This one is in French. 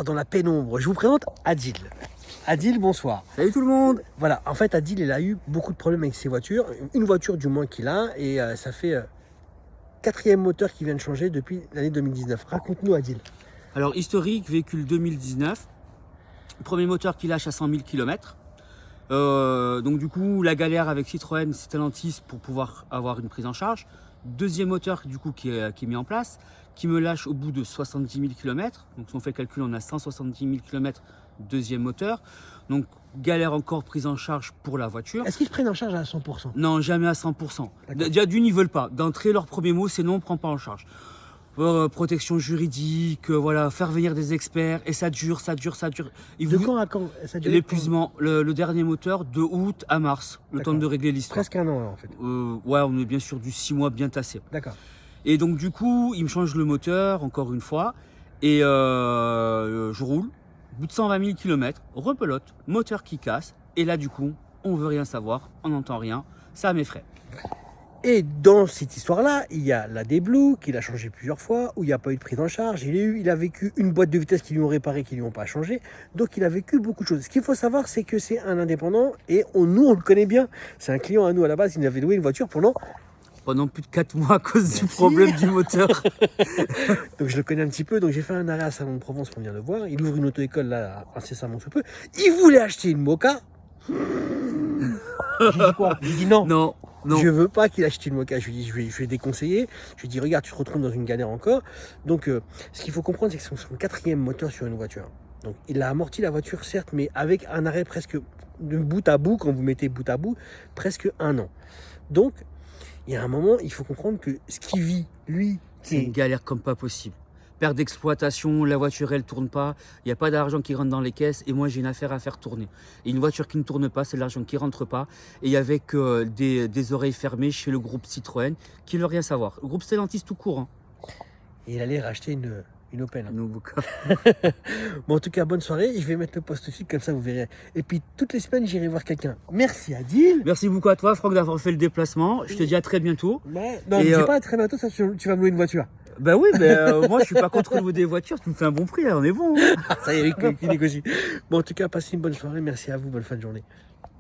Dans la pénombre, je vous présente Adil. Adil, bonsoir. Salut tout le monde. Voilà, en fait Adil, il a eu beaucoup de problèmes avec ses voitures. Une voiture du moins qu'il a, et ça fait quatrième moteur qui vient de changer depuis l'année 2019. Raconte-nous Adil. Alors historique, véhicule 2019. Premier moteur qui lâche à 100 000 km. Donc du coup, la galère avec Citroën, Stellantis pour pouvoir avoir une prise en charge. Deuxième moteur du coup qui est mis en place, qui me lâche au bout de 70 000 km. Donc si on fait le calcul, on a 170 000 km, deuxième moteur. Donc galère encore prise en charge pour la voiture. Est-ce qu'ils se prennent en charge à 100%? Non, jamais à 100%. Déjà d'une, ils veulent pas. D'entrée, leur premier mot, c'est non, on prend pas en charge. Protection juridique, voilà, faire venir des experts, et ça dure. De quand à quand ça dure? L'épuisement, le dernier moteur, de août à mars, le temps de régler l'histoire. Presque un an en fait. Ouais, on est bien sûr du 6 mois bien tassé. D'accord. Et donc du coup, il me change le moteur, encore une fois, et je roule, au bout de 120 000 km, repelote, moteur qui casse, et là du coup, on veut rien savoir, on n'entend rien, ça m'effraie. Et dans cette histoire-là, il y a la D-Blue qu'il a changé plusieurs fois, où il n'y a pas eu de prise en charge. Il a vécu une boîte de vitesse qui lui ont réparé, qui lui ont pas changé. Donc il a vécu beaucoup de choses. Ce qu'il faut savoir, c'est que c'est un indépendant et nous, on le connaît bien. C'est un client à nous à la base. Il nous avait loué une voiture pendant plus de 4 mois à cause du problème du moteur. Donc je le connais un petit peu. Donc j'ai fait un arrêt à Salon de Provence pour venir le voir. Il ouvre une auto-école là, incessamment sous peu. Il voulait acheter une Moka. J'ai dit quoi? Il dit non. Non. Je veux pas qu'il achète une Moka. Je lui dis, je vais déconseiller. Je lui dis, regarde, tu te retrouves dans une galère encore. Donc, ce qu'il faut comprendre, c'est que c'est son quatrième moteur sur une voiture. Donc, il a amorti la voiture, certes, mais avec un arrêt presque de bout à bout, quand vous mettez bout à bout, presque un an. Donc, il y a un moment, il faut comprendre que ce qu'il vit, lui, c'est une galère comme pas possible. Perte d'exploitation, la voiture elle tourne pas, il n'y a pas d'argent qui rentre dans les caisses et moi j'ai une affaire à faire tourner. Et une voiture qui ne tourne pas, c'est de l'argent qui rentre pas. Et avec des oreilles fermées chez le groupe Citroën qui ne veut rien savoir. Le groupe Stellantis tout court. Hein. Et il allait racheter une Opel. Bon, en tout cas, bonne soirée. Je vais mettre le post dessus, comme ça vous verrez. Et puis toutes les semaines, j'irai voir quelqu'un. Merci Adil. Merci beaucoup à toi, Franck, d'avoir fait le déplacement. Je te dis à très bientôt. Ouais. Non, mais pas à très bientôt, ça, tu vas me louer une voiture. Ben oui, moi je suis pas contre le niveau des voitures, tu me fais un bon prix, là, on est bon. Ça y est, qui négocie. Bon, en tout cas, passez une bonne soirée. Merci à vous, bonne fin de journée.